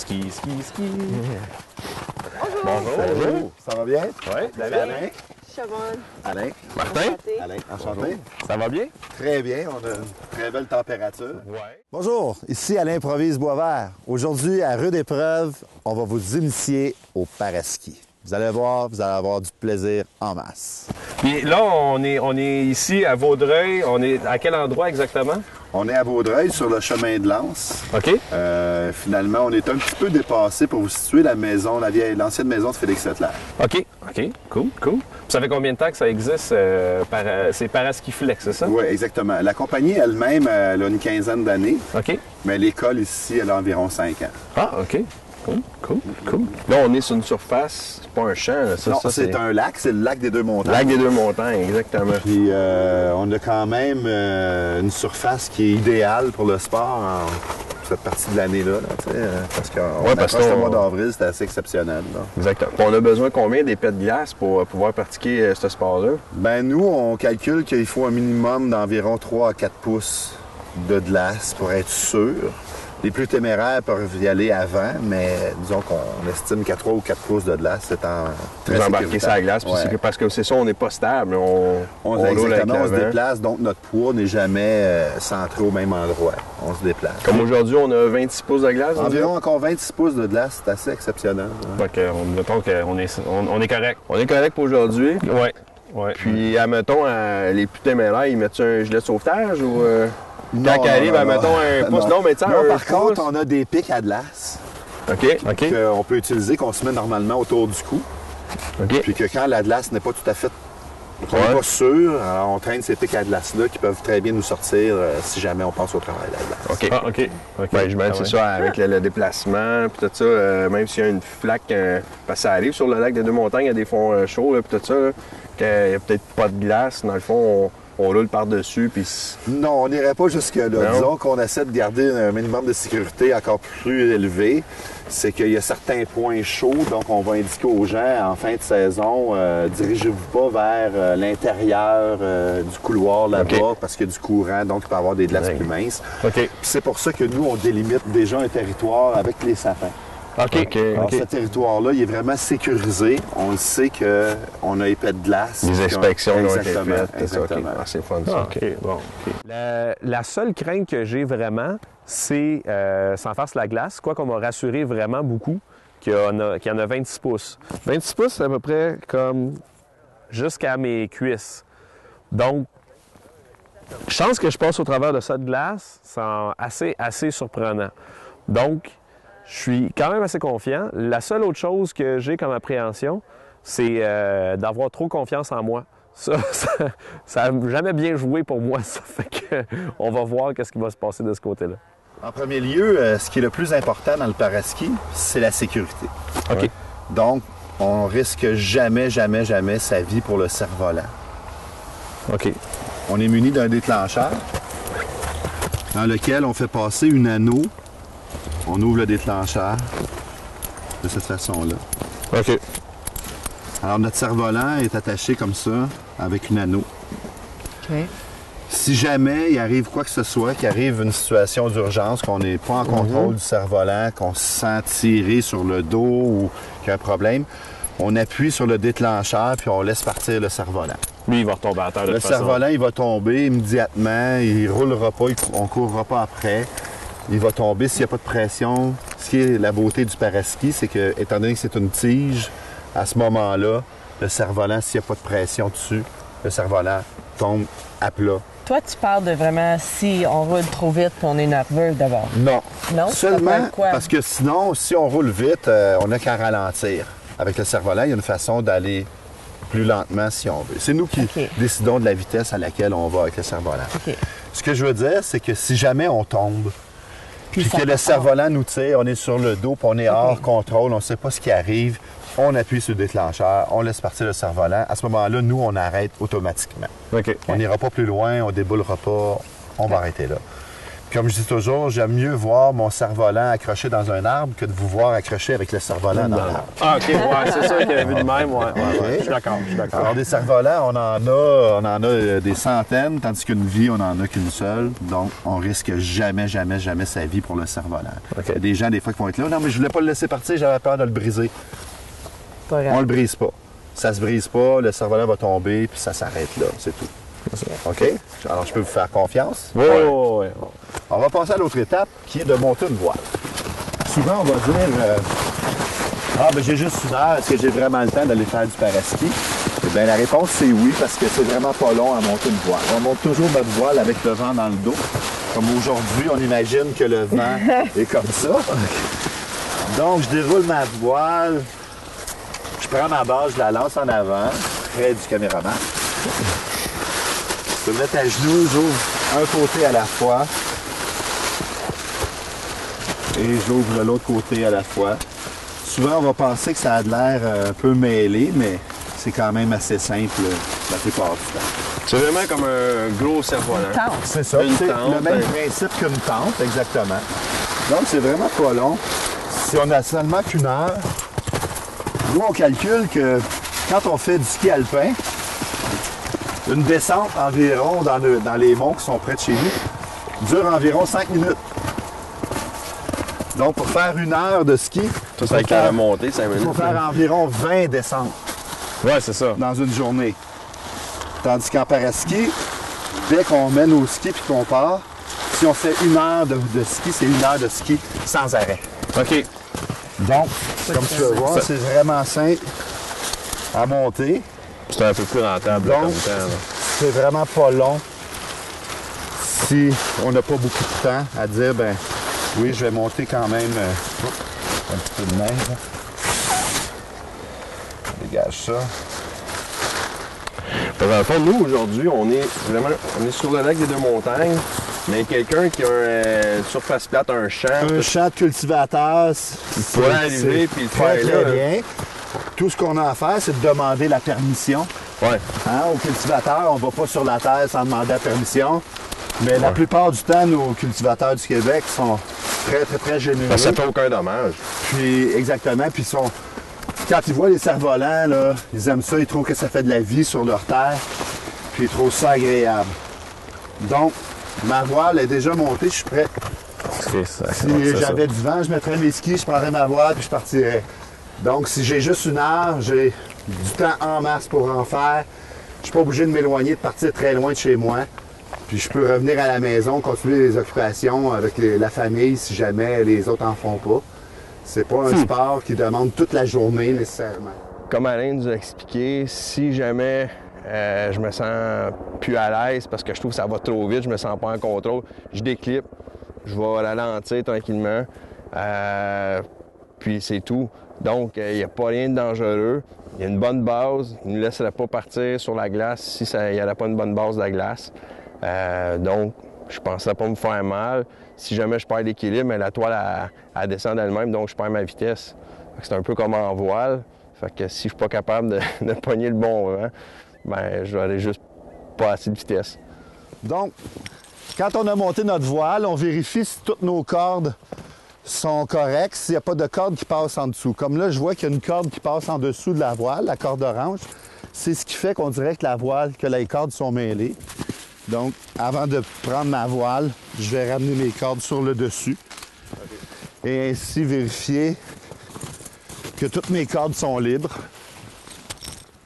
Ski, ski, ski. Bonjour. Bonjour. Ça va bien? Oui, Alain. Siobhan. Alain. Martin? Enchanté. Alain, enchanté. Ça va bien? Très bien, on a une très belle température. Oui. Bonjour, ici Alain Provise Boisvert. Aujourd'hui, à Rude Épreuve, on va vous initier au paraski. Vous allez voir, vous allez avoir du plaisir en masse. Puis là, on est ici à Vaudreuil. On est à quel endroit exactement? On est à Vaudreuil, sur le chemin de l'Anse. OK. Finalement, on est un petit peu dépassé pour vous situer la maison, l'ancienne maison de Félix Leclerc. OK. OK. Cool, cool. Ça fait combien de temps que ça existe? C'est Paraskiflex, c'est ça? Oui, exactement. La compagnie elle-même, elle a une quinzaine d'années, OK. mais l'école ici, elle a environ 5 ans. Ah, OK. Cool, cool, cool. Là, on est sur une surface, c'est pas un champ, là. Non, c'est un lac, c'est le lac des Deux Montagnes. Lac des Deux Montagnes, exactement. Puis on a quand même une surface qui est idéale pour le sport en cette partie de l'année-là, parce qu'on parce approche le qu'on- mois d'avril, c'est assez exceptionnel. Là. Exactement. Puis on a besoin combien d'épais de glace pour pouvoir pratiquer ce sport-là? Ben nous, on calcule qu'il faut un minimum d'environ 3 à 4 pouces de glace pour être sûr. Les plus téméraires peuvent y aller avant, mais disons qu'on estime qu'à 3 ou 4 pouces de glace, c'est en très Vous embarquez sécuritaire. ça à la glace, puis Ouais. c'est parce que c'est ça, on n'est pas stable. On roule avec Exactement, on se l'avant. déplace, donc notre poids n'est jamais centré au même endroit. On se déplace. Comme aujourd'hui, on a 26 pouces de glace. Environ encore 26 pouces de glace, c'est assez exceptionnel. Hein. Fait que, mettons qu'on est, on est correct. On est correct pour aujourd'hui. Oui. Ouais. Puis, admettons, les plus téméraires, ils mettent un gilet de sauvetage ou... Non, quand ils arrivent, admettons, un pouce. Non, mais tu sais, Non, un par contre, pouce. on a des pics à glace OK, OK. qu'on peut utiliser, qu'on se met normalement autour du cou. OK. Puis que quand la glace n'est pas tout à fait... On Ouais. n'est pas sûr, alors on traîne ces pics à glace-là qui peuvent très bien nous sortir si jamais on passe au travail de la glace. OK. Ah, OK. OK. Ben, je mets, c'est ça, avec le déplacement, puis tout ça, même s'il y a une flaque, parce que ça arrive sur le lac des Deux Montagnes, il y a des fonds chauds, là, puis tout ça, là, qu'il n'y a peut-être pas de glace, dans le fond, on roule par-dessus, puis... Non, on n'irait pas jusque-là. Non. Disons qu'on essaie de garder un minimum de sécurité encore plus élevé. C'est qu'il y a certains points chauds, donc on va indiquer aux gens en fin de saison, dirigez-vous pas vers l'intérieur du couloir là-bas OK. parce qu'il y a du courant, donc il peut y avoir des glaces Ouais. plus minces. OK. Puis c'est pour ça que nous, on délimite déjà un territoire avec les sapins. OK. OK. Alors, OK. ce territoire-là, il est vraiment sécurisé. On le sait qu'on a épais de glace. Les puis inspections ont été Exactement, faites, c'est ça, OK. exactement. Ah, c'est fun, ça. Ah, OK. Bon. OK. La seule crainte que j'ai vraiment, c'est sans faire sur la glace, quoi qu'on m'a rassuré vraiment beaucoup qu'il y en a 26 pouces. 26 pouces, c'est à peu près comme jusqu'à mes cuisses. Donc, chance que je passe au travers de cette glace, c'est assez surprenant. Donc, je suis quand même assez confiant. La seule autre chose que j'ai comme appréhension, c'est d'avoir trop confiance en moi. Ça n'a jamais bien joué pour moi, ça fait que on va voir qu'est-ce qui va se passer de ce côté-là. En premier lieu, ce qui est le plus important dans le paraski, c'est la sécurité. OK. Donc, on risque jamais sa vie pour le cerf-volant. OK. On est muni d'un déclencheur dans lequel on fait passer une anneau. On ouvre le déclencheur de cette façon-là. OK. Alors, notre cerf-volant est attaché comme ça, avec une anneau. OK. Si jamais il arrive quoi que ce soit, qu'il arrive une situation d'urgence, qu'on n'est pas en contrôle du cerf-volant, qu'on se sent tiré sur le dos ou qu'il y a un problème, on appuie sur le déclencheur puis on laisse partir le cerf-volant. Lui, il va retomber à terre de Le toute façon. cerf-volant, il va tomber immédiatement, il roulera pas, on courra pas après. Il va tomber s'il n'y a pas de pression. Ce qui est la beauté du paraski, c'est que, étant donné que c'est une tige, à ce moment-là, le cerf-volant, s'il n'y a pas de pression dessus, le cerf-volant tombe à plat. Toi, tu parles de vraiment si on roule trop vite et on est nerveux d'abord. Non. Non? Ça peut Seulement être quoi? parce que sinon, si on roule vite, on n'a qu'à ralentir. Avec le cerf-volant, il y a une façon d'aller plus lentement si on veut. C'est nous qui OK. décidons de la vitesse à laquelle on va avec le cerf-volant. OK. Ce que je veux dire, c'est que si jamais on tombe, puis ça que le part. cerf-volant nous tire, on est sur le dos, puis on est hors contrôle, on ne sait pas ce qui arrive, on appuie sur le déclencheur, on laisse partir le cerf-volant. À ce moment-là, nous, on arrête automatiquement. OK. On n'ira pas plus loin, on déboulera pas, on va arrêter là. Comme je dis toujours, j'aime mieux voir mon cerf-volant accroché dans un arbre que de vous voir accroché avec le cerf-volant dans l'arbre. Ah, OK, ouais, c'est ça qu'il avait vu de même, ouais. Je suis d'accord, Alors, des cerfs-volants, on en a des centaines, tandis qu'une vie, on n'en a qu'une seule. Donc, on risque jamais sa vie pour le cerf-volant. OK. Il y a des gens, des fois, qui vont être là. Non, mais je voulais pas le laisser partir, j'avais peur de le briser. Pas grave. On le brise pas. Ça se brise pas, le cerf-volant va tomber, puis ça s'arrête là, c'est tout. OK? Alors, je peux vous faire confiance. Ouais. On va passer à l'autre étape, qui est de monter une voile. Souvent, on va dire ben j'ai juste une heure, est-ce que j'ai vraiment le temps d'aller faire du paraski? Eh bien, la réponse, c'est oui, parce que c'est vraiment pas long à monter une voile. On monte toujours notre voile avec le vent dans le dos. Comme aujourd'hui, on imagine que le vent est comme ça. Donc, je déroule ma voile, je prends ma base, je la lance en avant, près du caméraman. Je peux me mettre à genoux, j'ouvre un côté à la fois. Et j'ouvre de l'autre côté à la fois. Souvent, on va penser que ça a de l'air un peu mêlé, mais c'est quand même assez simple la plupart du temps. C'est vraiment comme un gros cerf-volant. Tente. C'est ça. Une C'est tente, le même hein. principe qu'une tente, exactement. Donc, c'est vraiment pas long. Si on a seulement qu'une heure, nous, on calcule que quand on fait du ski alpin, une descente environ dans les monts qui sont près de chez nous dure environ 5 minutes. Donc, pour faire une heure de ski, Ça, c'est avec la remontée, 5 il minutes. faut faire environ 20 descentes Ouais, c'est ça. dans une journée. Tandis qu'en paraski, dès qu'on mène au ski puis qu'on part, si on fait une heure de ski, c'est une heure de ski sans arrêt. OK. Donc, comme tu peux voir, c'est vraiment simple à monter. C'est un peu plus rentable là, Donc, comme temps. Là. c'est vraiment pas long si on n'a pas beaucoup de temps à dire, ben oui, je vais monter quand même un petit peu de neige. On dégage ça. Dans le fond, nous, aujourd'hui, on est sur le lac des Deux-Montagnes, mais quelqu'un qui a une surface plate, un champ, Un champ de cultivateur, pourrait arriver puis le très, faire très là. bien. Tout ce qu'on a à faire, c'est de demander la permission. Ouais. Hein, aux cultivateurs, on ne va pas sur la terre sans demander la permission. Mais la plupart du temps, nos cultivateurs du Québec sont très généreux. Parce que ça fait aucun dommage. Puis, exactement. Puis, quand ils voient les cerfs-volants, là, ils aiment ça. Ils trouvent que ça fait de la vie sur leur terre. Puis, ils trouvent ça agréable. Donc, ma voile est déjà montée. Je suis prêt. OK, ça, Si c'est ça. j'avais du vent, je mettrais mes skis, je prendrais ma voile puis je partirais. Donc, si j'ai juste une heure, j'ai du temps en masse pour en faire. Je suis pas obligé de m'éloigner, de partir très loin de chez moi. Puis je peux revenir à la maison, continuer les occupations avec la famille si jamais les autres en font pas. C'est pas un sport qui demande toute la journée nécessairement. Comme Alain nous a expliqué, si jamais je me sens plus à l'aise parce que je trouve que ça va trop vite, je me sens pas en contrôle, je déclippe, je vais ralentir tranquillement, puis c'est tout. Donc, il n'y a pas rien de dangereux. Il y a une bonne base. Il ne nous laisserait pas partir sur la glace si il n'y avait pas une bonne base de la glace. Donc, je ne penserais pas me faire mal. Si jamais je perds l'équilibre, mais la toile, elle descend d'elle-même, donc je perds ma vitesse. C'est un peu comme en voile. Fait que si je ne suis pas capable de pogner le bon vent, ben je vais aller juste pas assez de vitesse. Donc, quand on a monté notre voile, on vérifie si toutes nos cordes sont correctes, s'il n'y a pas de corde qui passe en dessous. Comme là, je vois qu'il y a une corde qui passe en dessous de la voile, la corde orange. C'est ce qui fait qu'on dirait que les cordes sont mêlées. Donc, avant de prendre ma voile, je vais ramener mes cordes sur le dessus. Et ainsi vérifier que toutes mes cordes sont libres.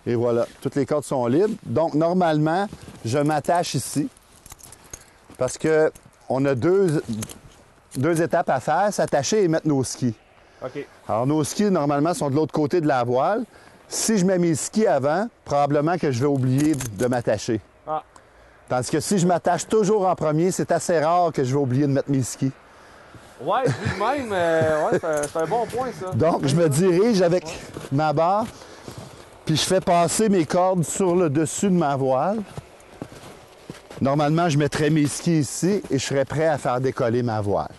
Et voilà, toutes les cordes sont libres. Donc, normalement, je m'attache ici parce qu'on a deux étapes à faire, s'attacher et mettre nos skis. OK. Alors, nos skis, normalement, sont de l'autre côté de la voile. Si je mets mes skis avant, probablement que je vais oublier de m'attacher. Ah. Tandis que si je m'attache toujours en premier, c'est assez rare que je vais oublier de mettre mes skis. Ouais, vu de même, ouais, c'est un bon point, ça. Donc, je me dirige avec ma barre, puis je fais passer mes cordes sur le dessus de ma voile. Normalement, je mettrais mes skis ici et je serais prêt à faire décoller ma voile.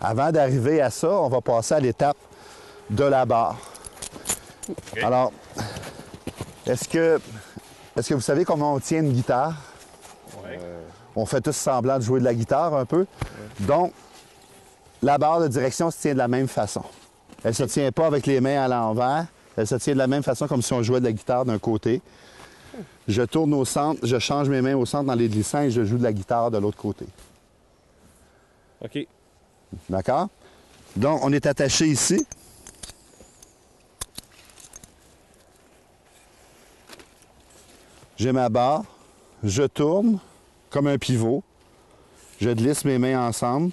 Avant d'arriver à ça, on va passer à l'étape de la barre. Okay. Alors, est-ce que vous savez comment on tient une guitare? On fait tous semblant de jouer de la guitare un peu. Donc, la barre de direction se tient de la même façon. Elle ne se tient pas avec les mains à l'envers. Elle se tient de la même façon comme si on jouait de la guitare d'un côté. Je tourne au centre, je change mes mains au centre dans les glissants et je joue de la guitare de l'autre côté. OK. D'accord? Donc, on est attaché ici. J'ai ma barre. Je tourne comme un pivot. Je glisse mes mains ensemble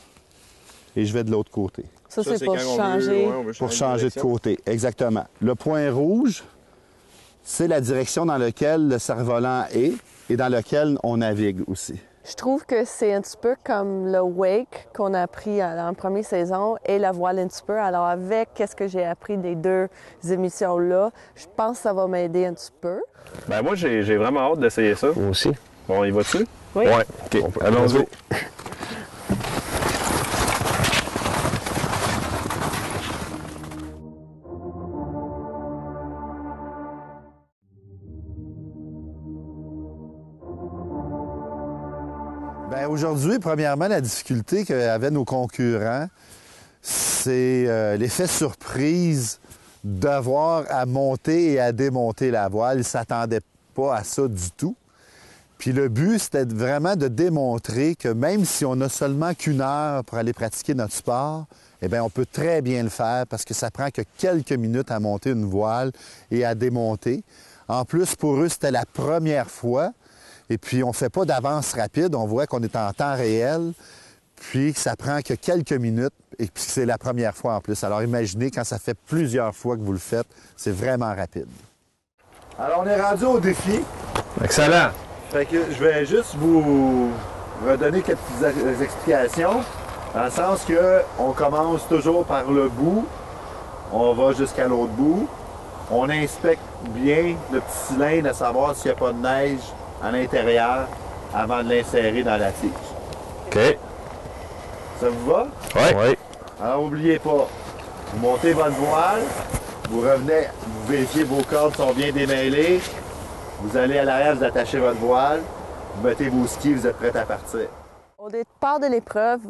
et je vais de l'autre côté. Ça, c'est pour quand on changer. on veut Pour changer de direction. côté, exactement. Le point rouge, c'est la direction dans laquelle le cerf-volant est et dans laquelle on navigue aussi. Je trouve que c'est un petit peu comme le wake qu'on a appris en première saison et la voile un petit peu. Alors, avec ce que j'ai appris des deux émissions-là, je pense que ça va m'aider un petit peu. Ben moi, j'ai vraiment hâte d'essayer ça. Moi aussi. Bon, y va-tu? Oui. Ouais, OK. Allons-y. Bien, aujourd'hui, premièrement, la difficulté qu'avaient nos concurrents, c'est l'effet surprise d'avoir à monter et à démonter la voile. Ils ne s'attendaient pas à ça du tout. Puis le but, c'était vraiment de démontrer que même si on n'a seulement qu'une heure pour aller pratiquer notre sport, eh bien, on peut très bien le faire parce que ça prend que quelques minutes à monter une voile et à démonter. En plus, pour eux, c'était la première fois. Et puis, on ne fait pas d'avance rapide. On voit qu'on est en temps réel. Puis, ça prend que quelques minutes. Et puis, c'est la première fois en plus. Alors, imaginez, quand ça fait plusieurs fois que vous le faites, c'est vraiment rapide. Alors, on est rendu au défi. Excellent. Fait que je vais juste vous redonner quelques petites explications. Dans le sens que on commence toujours par le bout. On va jusqu'à l'autre bout. On inspecte bien le petit cylindre à savoir s'il n'y a pas de neige à l'intérieur avant de l'insérer dans la tige. OK. Ça vous va? Oui. Alors, n'oubliez pas, vous montez votre voile, vous revenez, vous vérifiez vos cordes sont bien démêlées, vous allez à l'arrière, vous attachez votre voile, vous mettez vos skis, vous êtes prêts à partir. Au départ de l'épreuve,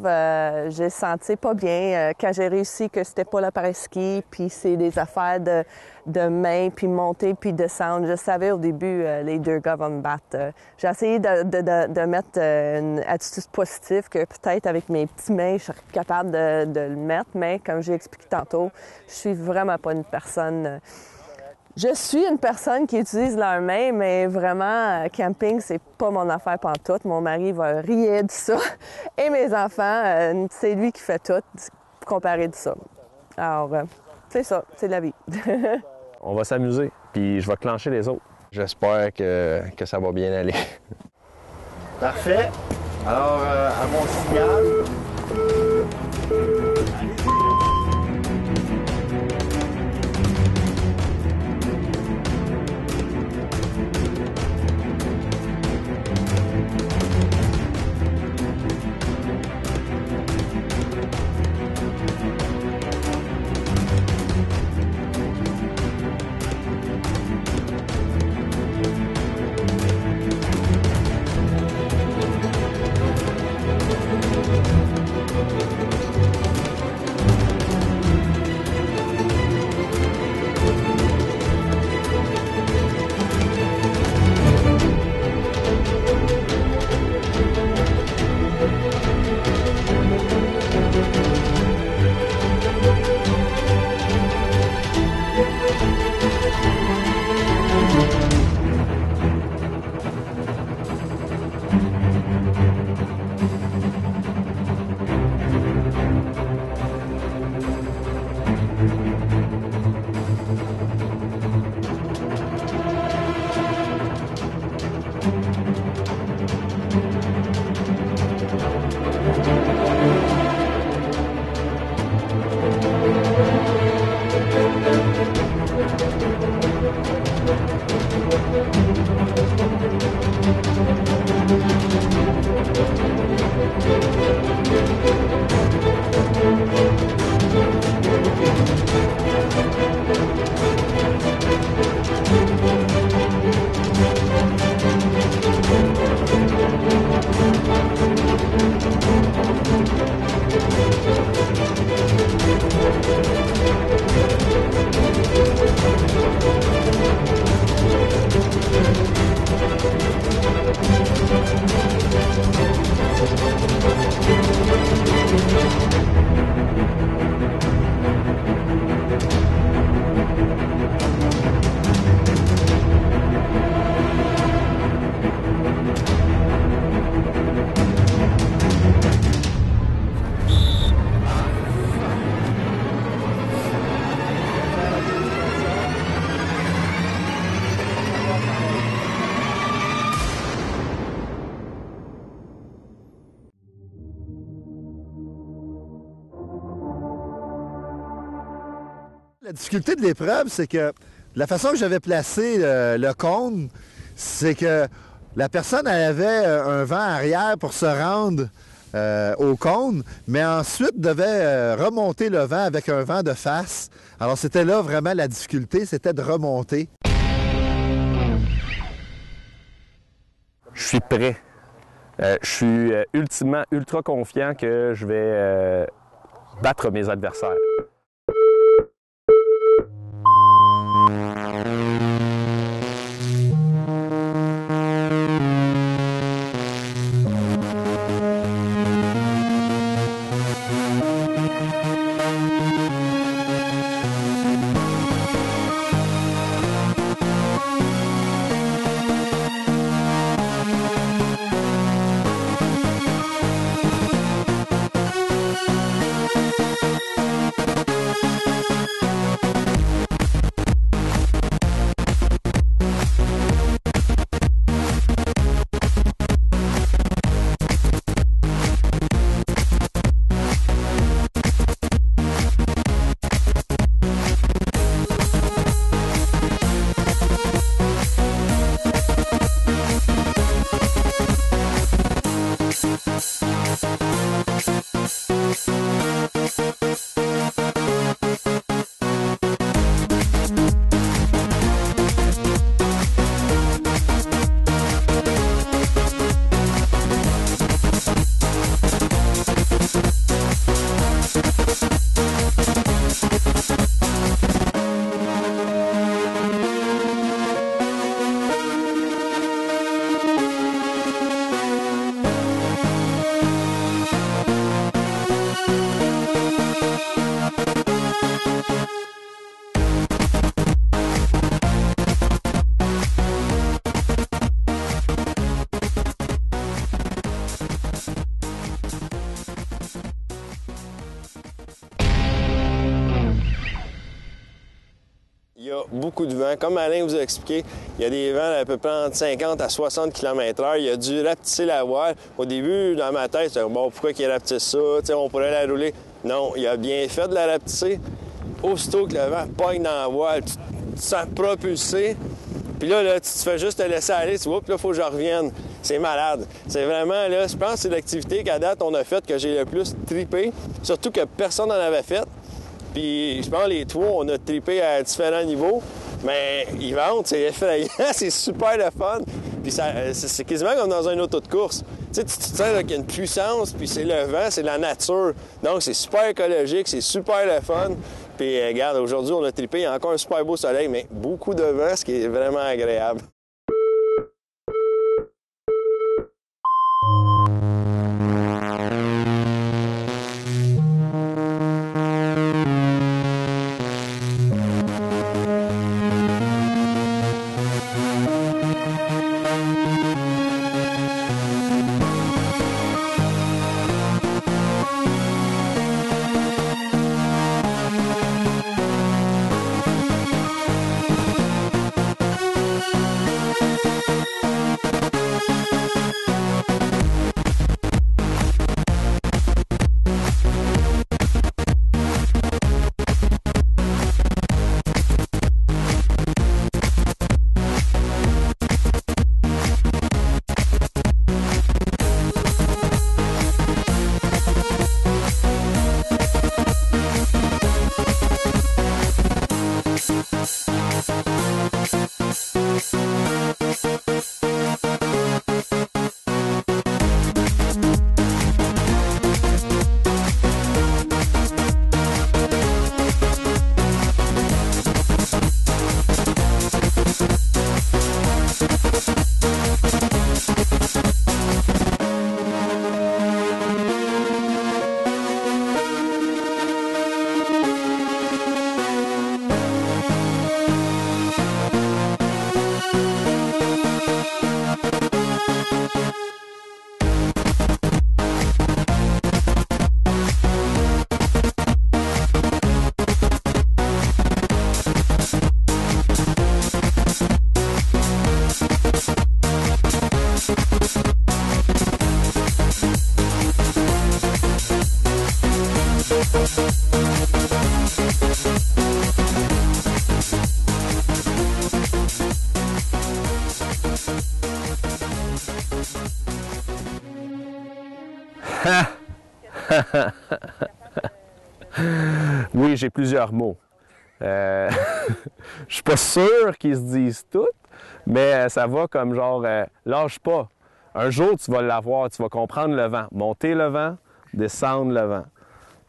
j'ai senti pas bien quand j'ai réussi que c'était pas l'appareil-ski, puis c'est des affaires de main, puis monter, puis descendre. Je savais au début, les deux gars vont me battre. J'ai essayé de mettre une attitude positive, que peut-être avec mes petites mains, je serais capable de le mettre, mais comme j'ai expliqué tantôt, je suis vraiment pas une personne... Je suis une personne qui utilise leurs mains, mais vraiment, camping, c'est pas mon affaire pantoute. Mon mari va rire de ça. Et mes enfants, c'est lui qui fait tout, comparé de ça. Alors, c'est ça, c'est la vie. On va s'amuser, puis je vais clencher les autres. J'espère que ça va bien aller. Parfait. Alors, à mon signal... La difficulté de l'épreuve, c'est que la façon que j'avais placé le cône, c'est que la personne elle avait un vent arrière pour se rendre au cône, mais ensuite devait remonter le vent avec un vent de face. Alors c'était là vraiment la difficulté, c'était de remonter. Je suis prêt. Je suis ultimement ultra confiant que je vais battre mes adversaires. Il y a beaucoup de vent. Comme Alain vous a expliqué, il y a des vents à peu près entre 50 à 60 km/h. Il a dû rapetisser la voile. Au début, dans ma tête, c'était bon, pourquoi qu'il rapetisse ça? T'sais, on pourrait la rouler. Non, il a bien fait de la rapetisser. Aussitôt que le vent pogne dans la voile, tu te sens propulsé. Puis là, tu te fais juste te laisser aller. Tu vois, puis là, il faut que je revienne. C'est malade. C'est vraiment, là, je pense que c'est l'activité qu'à date, on a faite que j'ai le plus trippé. Surtout que personne n'en avait fait. Puis, je pense les trois, on a trippé à différents niveaux. Mais ils vendent, c'est effrayant, c'est super le fun. Puis, c'est quasiment comme dans un auto de course. Tu sais, tu te sens qu'il y a une puissance, puis c'est le vent, c'est la nature. Donc, c'est super écologique, c'est super le fun. Puis, regarde, aujourd'hui, on a trippé, il y a encore un super beau soleil, mais beaucoup de vent, ce qui est vraiment agréable. Oui, j'ai plusieurs mots. Je suis pas sûr qu'ils se disent toutes, mais ça va comme genre lâche pas. Un jour, tu vas l'avoir, tu vas comprendre le vent. Monter le vent, descendre le vent.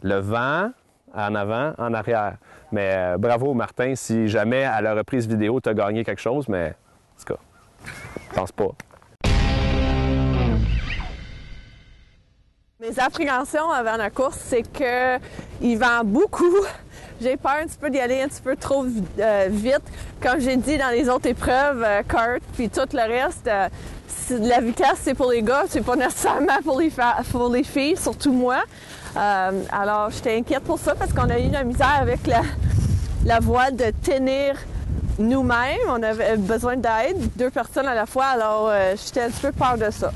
Le vent, en avant, en arrière. Mais bravo, Martin, si jamais à la reprise vidéo, tu as gagné quelque chose, mais en tout cas, je pense pas. Mes appréhensions avant la course, c'est qu'il vend beaucoup. J'ai peur un petit peu d'y aller un petit peu trop vite. Comme j'ai dit dans les autres épreuves, kart, puis tout le reste, la vitesse, c'est pour les gars, c'est pas nécessairement pour les filles, surtout moi. Alors, j'étais inquiète pour ça parce qu'on a eu de la misère avec la voile de tenir nous-mêmes. On avait besoin d'aide, 2 personnes à la fois, alors j'étais un petit peu peur de ça.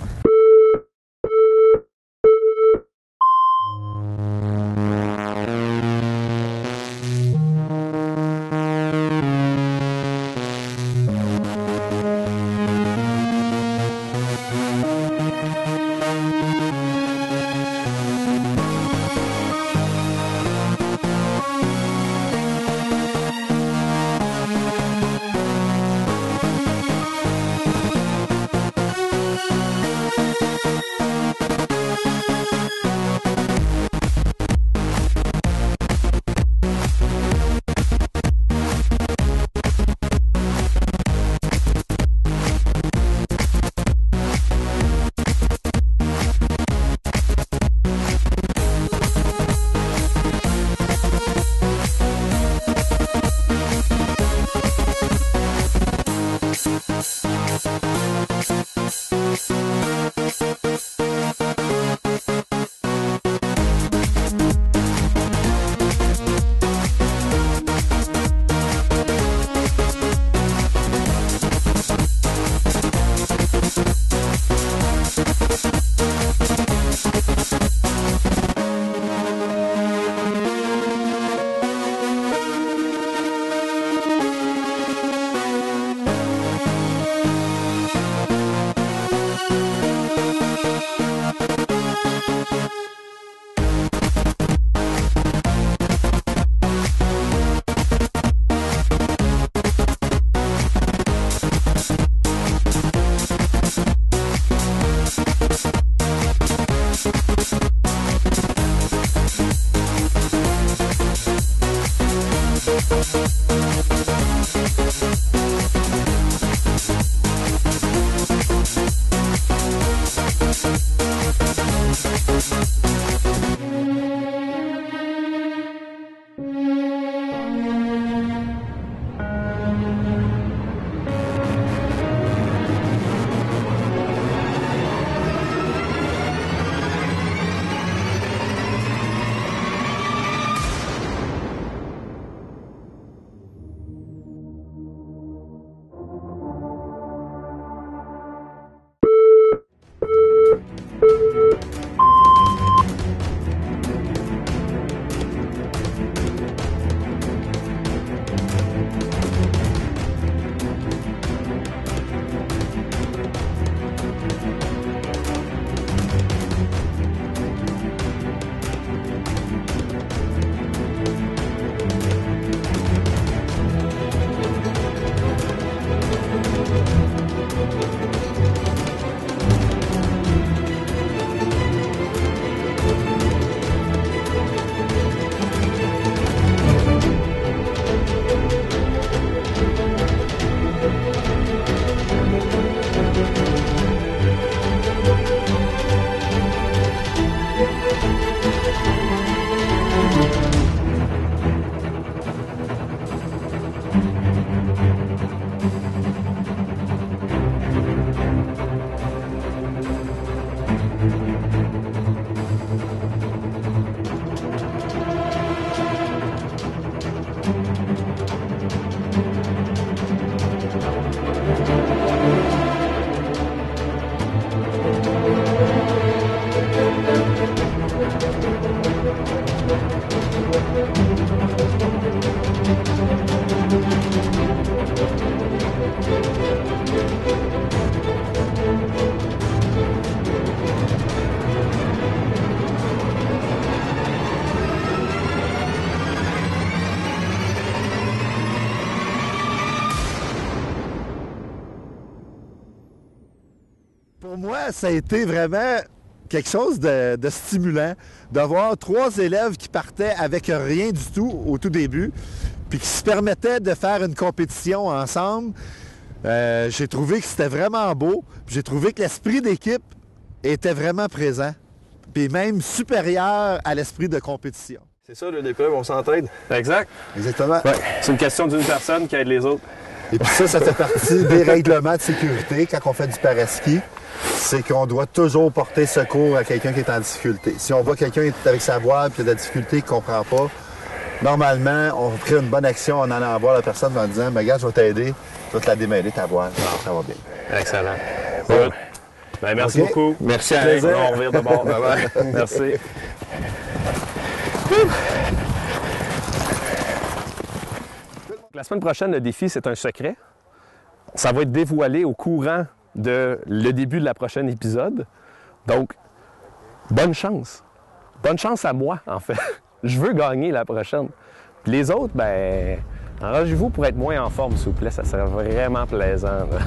ça a été vraiment quelque chose de stimulant de voir 3 élèves qui partaient avec rien du tout au tout début, puis qui se permettaient de faire une compétition ensemble. J'ai trouvé que c'était vraiment beau. J'ai trouvé que l'esprit d'équipe était vraiment présent, puis même supérieur à l'esprit de compétition. C'est ça, l'épreuve, on s'entraide. Exact. Exactement. Ouais. C'est une question d'une personne qui aide les autres. Et puis ça fait partie des règlements de sécurité quand on fait du paraski. C'est qu'on doit toujours porter secours à quelqu'un qui est en difficulté. Si on voit quelqu'un avec sa voile et qui a de la difficulté, qu'il ne comprend pas, normalement, on ferait une bonne action en allant voir la personne en disant « Regarde, je vais t'aider, je vais te la démêler, ta voile. Ça va bien. » Excellent. Good. Ben, merci beaucoup. Merci à Plaisir. On revient de bord. Merci. La semaine prochaine, le défi, c'est un secret. Ça va être dévoilé au courant de le début de la prochaine épisode. Donc, bonne chance. Bonne chance à moi, en fait. Je veux gagner la prochaine. Puis les autres, ben, arrangez-vous pour être moins en forme, s'il vous plaît. Ça serait vraiment plaisant, là.